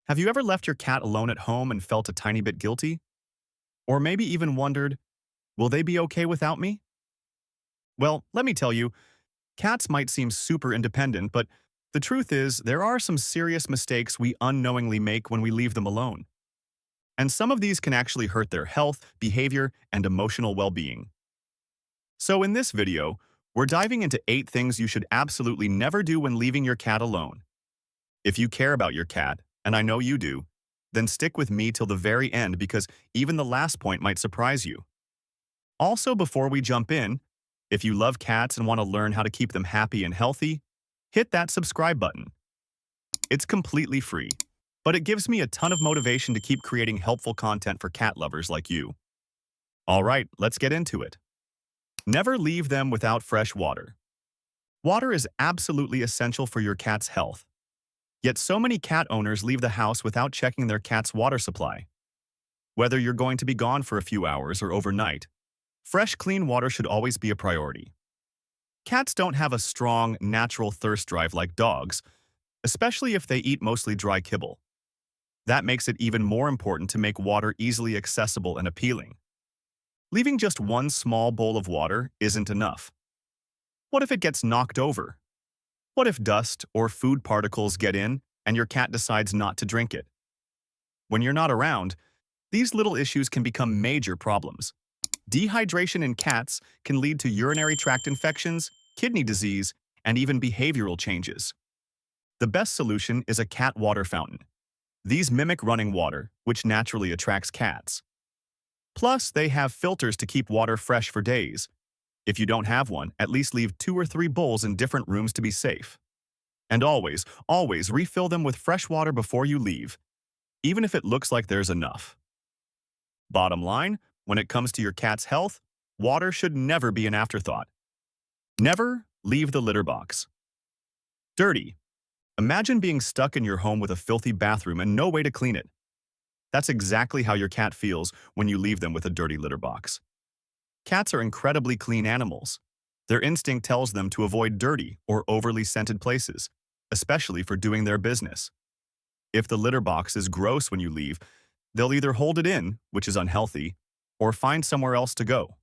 Have you ever left your cat alone at home and felt a tiny bit guilty? Or maybe even wondered, will they be okay without me? Well, let me tell you, cats might seem super independent, but the truth is there are some serious mistakes we unknowingly make when we leave them alone. And some of these can actually hurt their health, behavior, and emotional well-being. So in this video, we're diving into 8 things you should absolutely never do when leaving your cat alone. If you care about your cat, and I know you do, then stick with me till the very end because even the last point might surprise you. Also, before we jump in, if you love cats and want to learn how to keep them happy and healthy, hit that subscribe button. It's completely free, but it gives me a ton of motivation to keep creating helpful content for cat lovers like you. All right, let's get into it. Never leave them without fresh water. Water is absolutely essential for your cat's health. Yet so many cat owners leave the house without checking their cat's water supply. Whether you're going to be gone for a few hours or overnight, fresh, clean water should always be a priority. Cats don't have a strong, natural thirst drive like dogs, especially if they eat mostly dry kibble. That makes it even more important to make water easily accessible and appealing. Leaving just one small bowl of water isn't enough. What if it gets knocked over? What if dust or food particles get in and your cat decides not to drink it? When you're not around, these little issues can become major problems. Dehydration in cats can lead to urinary tract infections, kidney disease, and even behavioral changes. The best solution is a cat water fountain. These mimic running water, which naturally attracts cats. Plus, they have filters to keep water fresh for days. If you don't have one, at least leave 2 or 3 bowls in different rooms to be safe. And always, always refill them with fresh water before you leave, even if it looks like there's enough. Bottom line, when it comes to your cat's health, water should never be an afterthought. Never leave the litter box. Dirty. Imagine being stuck in your home with a filthy bathroom and no way to clean it. That's exactly how your cat feels when you leave them with a dirty litter box. Cats are incredibly clean animals. Their instinct tells them to avoid dirty or overly scented places, especially for doing their business. If the litter box is gross when you leave, they'll either hold it in, which is unhealthy, or find somewhere else to go,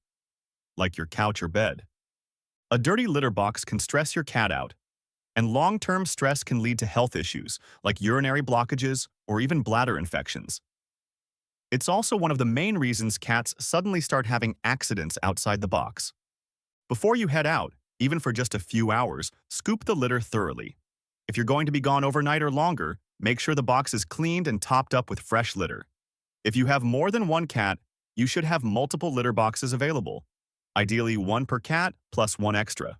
like your couch or bed. A dirty litter box can stress your cat out, and long-term stress can lead to health issues like urinary blockages or even bladder infections. It's also one of the main reasons cats suddenly start having accidents outside the box. Before you head out, even for just a few hours, scoop the litter thoroughly. If you're going to be gone overnight or longer, make sure the box is cleaned and topped up with fresh litter. If you have more than one cat, you should have multiple litter boxes available, ideally 1 per cat plus 1 extra.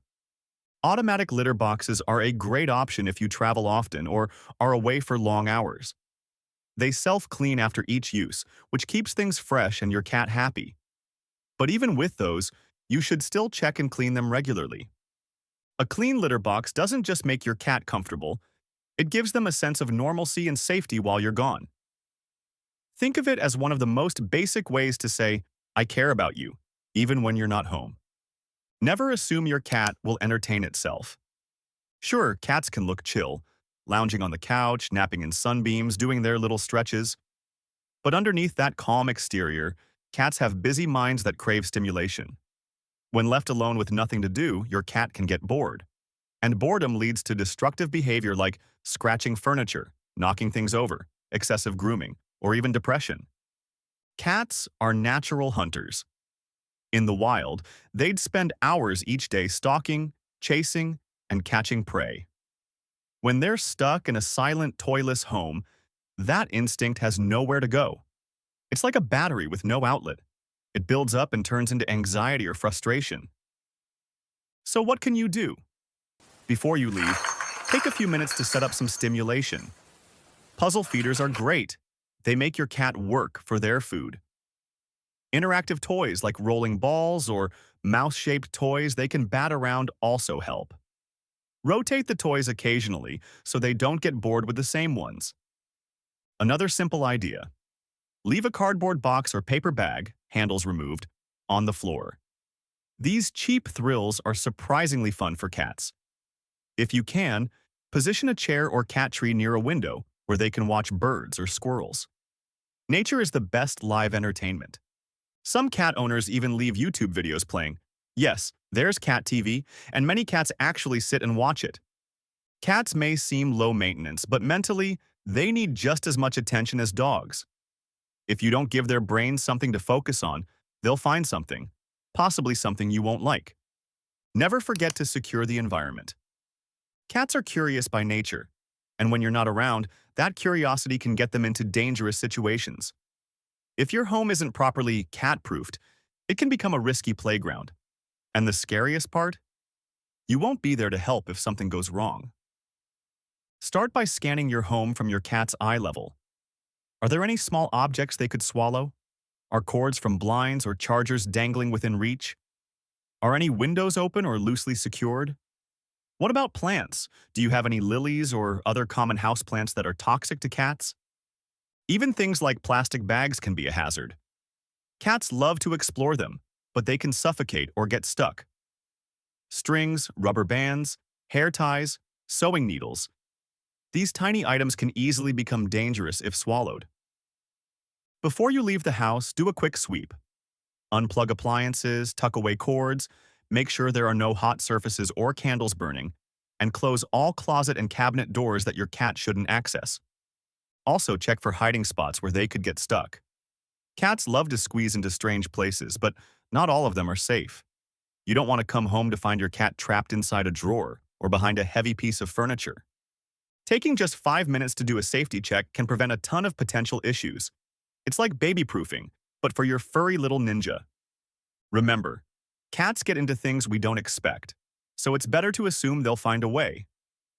Automatic litter boxes are a great option if you travel often or are away for long hours. They self-clean after each use, which keeps things fresh and your cat happy. But even with those, you should still check and clean them regularly. A clean litter box doesn't just make your cat comfortable, it gives them a sense of normalcy and safety while you're gone. Think of it as one of the most basic ways to say, I care about you, even when you're not home. Never assume your cat will entertain itself. Sure, cats can look chill, lounging on the couch, napping in sunbeams, doing their little stretches. But underneath that calm exterior, cats have busy minds that crave stimulation. When left alone with nothing to do, your cat can get bored. And boredom leads to destructive behavior like scratching furniture, knocking things over, excessive grooming, or even depression. Cats are natural hunters. In the wild, they'd spend hours each day stalking, chasing, and catching prey. When they're stuck in a silent, toyless home, that instinct has nowhere to go. It's like a battery with no outlet. It builds up and turns into anxiety or frustration. So what can you do? Before you leave, take a few minutes to set up some stimulation. Puzzle feeders are great. They make your cat work for their food. Interactive toys like rolling balls or mouse-shaped toys they can bat around also help. Rotate the toys occasionally so they don't get bored with the same ones. Another simple idea. Leave a cardboard box or paper bag, handles removed, on the floor. These cheap thrills are surprisingly fun for cats. If you can, position a chair or cat tree near a window where they can watch birds or squirrels. Nature is the best live entertainment. Some cat owners even leave YouTube videos playing. Yes, there's cat TV, and many cats actually sit and watch it. Cats may seem low maintenance, but mentally, they need just as much attention as dogs. If you don't give their brains something to focus on, they'll find something, possibly something you won't like. Never forget to secure the environment. Cats are curious by nature, and when you're not around, that curiosity can get them into dangerous situations. If your home isn't properly cat-proofed, it can become a risky playground. And the scariest part? You won't be there to help if something goes wrong. Start by scanning your home from your cat's eye level. Are there any small objects they could swallow? Are cords from blinds or chargers dangling within reach? Are any windows open or loosely secured? What about plants? Do you have any lilies or other common houseplants that are toxic to cats? Even things like plastic bags can be a hazard. Cats love to explore them, but they can suffocate or get stuck. Strings, rubber bands, hair ties, sewing needles. These tiny items can easily become dangerous if swallowed. Before you leave the house, do a quick sweep. Unplug appliances, tuck away cords, make sure there are no hot surfaces or candles burning, and close all closet and cabinet doors that your cat shouldn't access. Also, check for hiding spots where they could get stuck. Cats love to squeeze into strange places, but not all of them are safe. You don't want to come home to find your cat trapped inside a drawer or behind a heavy piece of furniture. Taking just 5 minutes to do a safety check can prevent a ton of potential issues. It's like baby-proofing, but for your furry little ninja. Remember, cats get into things we don't expect, so it's better to assume they'll find a way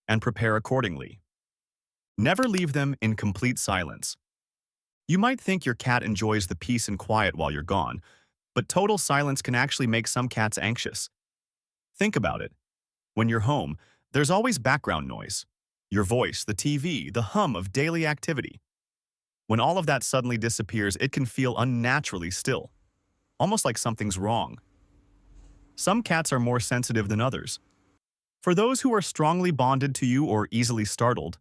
and prepare accordingly. Never leave them in complete silence. You might think your cat enjoys the peace and quiet while you're gone, but total silence can actually make some cats anxious. Think about it. When you're home, there's always background noise. Your voice, the TV, the hum of daily activity. When all of that suddenly disappears, it can feel unnaturally still, almost like something's wrong. Some cats are more sensitive than others. For those who are strongly bonded to you or easily startled,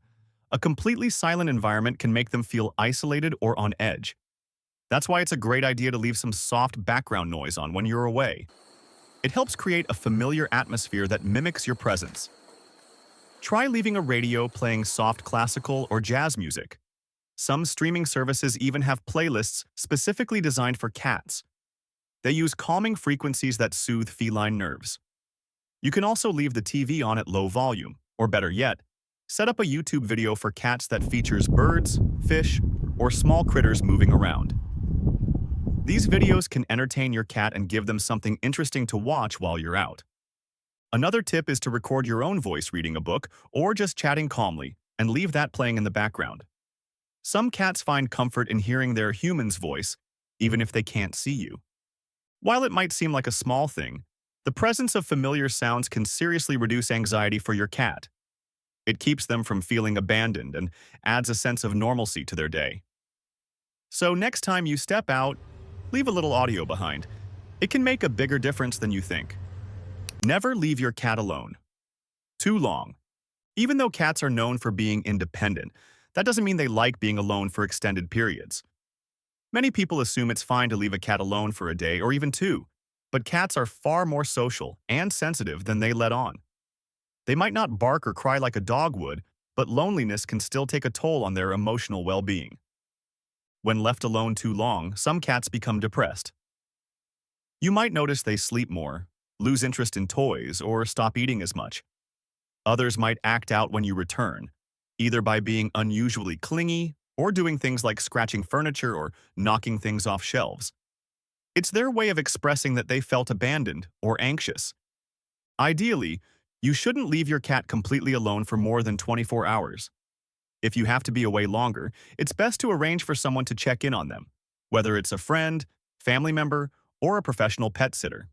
a completely silent environment can make them feel isolated or on edge. That's why it's a great idea to leave some soft background noise on when you're away. It helps create a familiar atmosphere that mimics your presence. Try leaving a radio playing soft classical or jazz music. Some streaming services even have playlists specifically designed for cats. They use calming frequencies that soothe feline nerves. You can also leave the TV on at low volume, or better yet, set up a YouTube video for cats that features birds, fish, or small critters moving around. These videos can entertain your cat and give them something interesting to watch while you're out. Another tip is to record your own voice reading a book or just chatting calmly and leave that playing in the background. Some cats find comfort in hearing their human's voice, even if they can't see you. While it might seem like a small thing, the presence of familiar sounds can seriously reduce anxiety for your cat. It keeps them from feeling abandoned and adds a sense of normalcy to their day. So next time you step out, leave a little audio behind. It can make a bigger difference than you think. Never leave your cat alone. Too long. Even though cats are known for being independent, that doesn't mean they like being alone for extended periods. Many people assume it's fine to leave a cat alone for a day or even two, but cats are far more social and sensitive than they let on. They might not bark or cry like a dog would, but loneliness can still take a toll on their emotional well-being. When left alone too long, some cats become depressed. You might notice they sleep more, lose interest in toys, or stop eating as much. Others might act out when you return, either by being unusually clingy or doing things like scratching furniture or knocking things off shelves. It's their way of expressing that they felt abandoned or anxious. Ideally, you shouldn't leave your cat completely alone for more than 24 hours. If you have to be away longer, it's best to arrange for someone to check in on them, whether it's a friend, family member, or a professional pet sitter.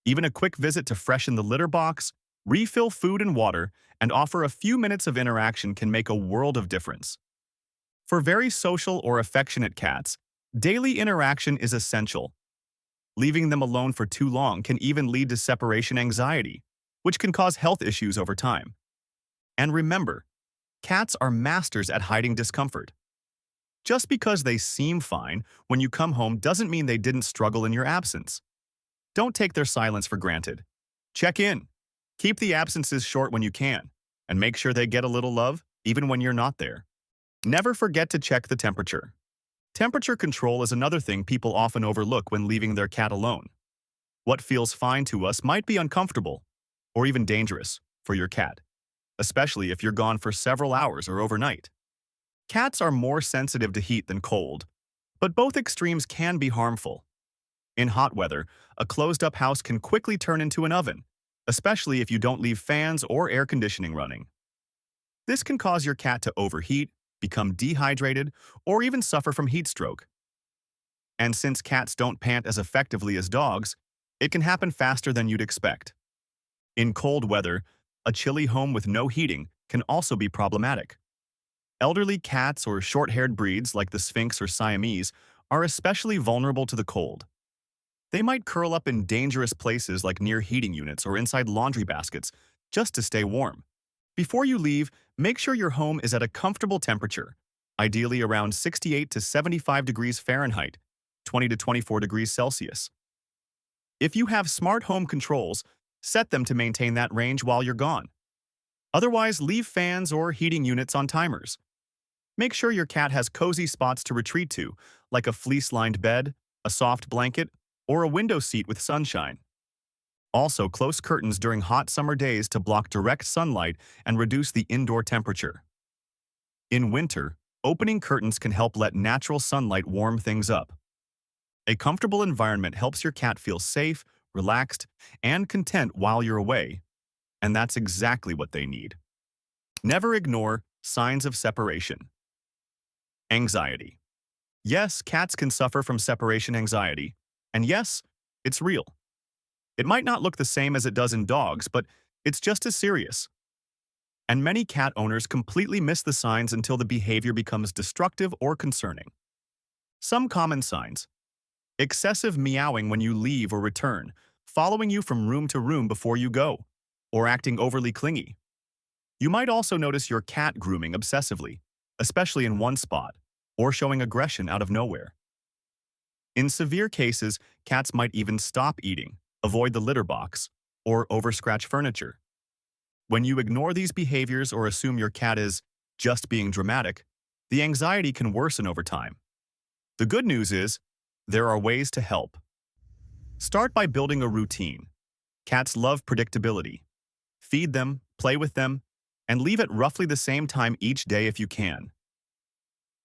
Even a quick visit to freshen the litter box, refill food and water, and offer a few minutes of interaction can make a world of difference. For very social or affectionate cats, daily interaction is essential. Leaving them alone for too long can even lead to separation anxiety, which can cause health issues over time. And remember, Cats are masters at hiding discomfort. Just because they seem fine when you come home doesn't mean they didn't struggle in your absence. Don't take their silence for granted. Check in. Keep the absences short when you can, and make sure they get a little love even when you're not there. Never forget to check the temperature. Temperature control is another thing people often overlook when leaving their cat alone. What feels fine to us might be uncomfortable or even dangerous for your cat, especially if you're gone for several hours or overnight. Cats are more sensitive to heat than cold, but both extremes can be harmful. In hot weather, a closed-up house can quickly turn into an oven, especially if you don't leave fans or air conditioning running. This can cause your cat to overheat, become dehydrated, or even suffer from heat stroke. And since cats don't pant as effectively as dogs, it can happen faster than you'd expect. In cold weather, a chilly home with no heating can also be problematic. Elderly cats or short-haired breeds like the Sphinx or Siamese are especially vulnerable to the cold. They might curl up in dangerous places like near heating units or inside laundry baskets just to stay warm. Before you leave, make sure your home is at a comfortable temperature, ideally around 68 to 75 degrees Fahrenheit, 20 to 24 degrees Celsius. If you have smart home controls, set them to maintain that range while you're gone. Otherwise, leave fans or heating units on timers. Make sure your cat has cozy spots to retreat to, like a fleece-lined bed, a soft blanket, or a window seat with sunshine. Also, close curtains during hot summer days to block direct sunlight and reduce the indoor temperature. In winter, opening curtains can help let natural sunlight warm things up. A comfortable environment helps your cat feel safe, relaxed, and content while you're away, and that's exactly what they need. Never ignore signs of separation. Anxiety. Yes, cats can suffer from separation anxiety, and yes, it's real. It might not look the same as it does in dogs, but it's just as serious. And many cat owners completely miss the signs until the behavior becomes destructive or concerning. Some common signs: excessive meowing when you leave or return, following you from room to room before you go, or acting overly clingy. You might also notice your cat grooming obsessively, especially in one spot, or showing aggression out of nowhere. In severe cases, cats might even stop eating, avoid the litter box, or overscratch furniture. When you ignore these behaviors or assume your cat is just being dramatic, the anxiety can worsen over time. The good news is, there are ways to help. Start by building a routine. Cats love predictability. Feed them, play with them, and leave at roughly the same time each day if you can.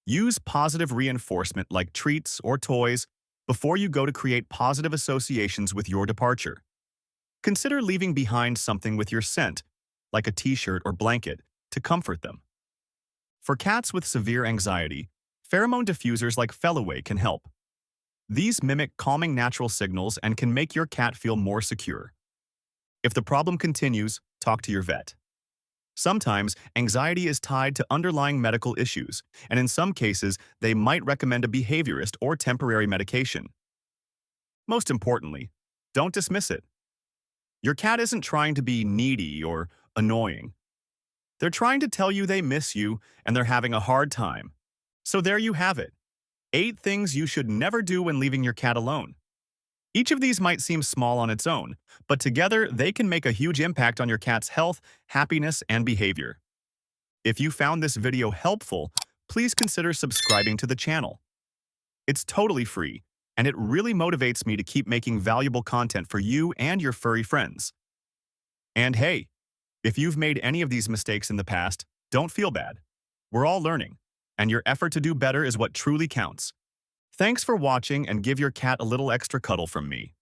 Use positive reinforcement like treats or toys before you go to create positive associations with your departure. Consider leaving behind something with your scent, like a t-shirt or blanket, to comfort them. For cats with severe anxiety, pheromone diffusers like Feline can help. These mimic calming natural signals and can make your cat feel more secure. If the problem continues, talk to your vet. Sometimes, anxiety is tied to underlying medical issues, and in some cases, they might recommend a behaviorist or temporary medication. Most importantly, don't dismiss it. Your cat isn't trying to be needy or annoying. They're trying to tell you they miss you and they're having a hard time. So there you have it. 8 things you should never do when leaving your cat alone. Each of these might seem small on its own, but together they can make a huge impact on your cat's health, happiness, and behavior. If you found this video helpful, please consider subscribing to the channel. It's totally free, and it really motivates me to keep making valuable content for you and your furry friends. And hey, if you've made any of these mistakes in the past, don't feel bad. We're all learning, and your effort to do better is what truly counts. Thanks for watching, and give your cat a little extra cuddle from me.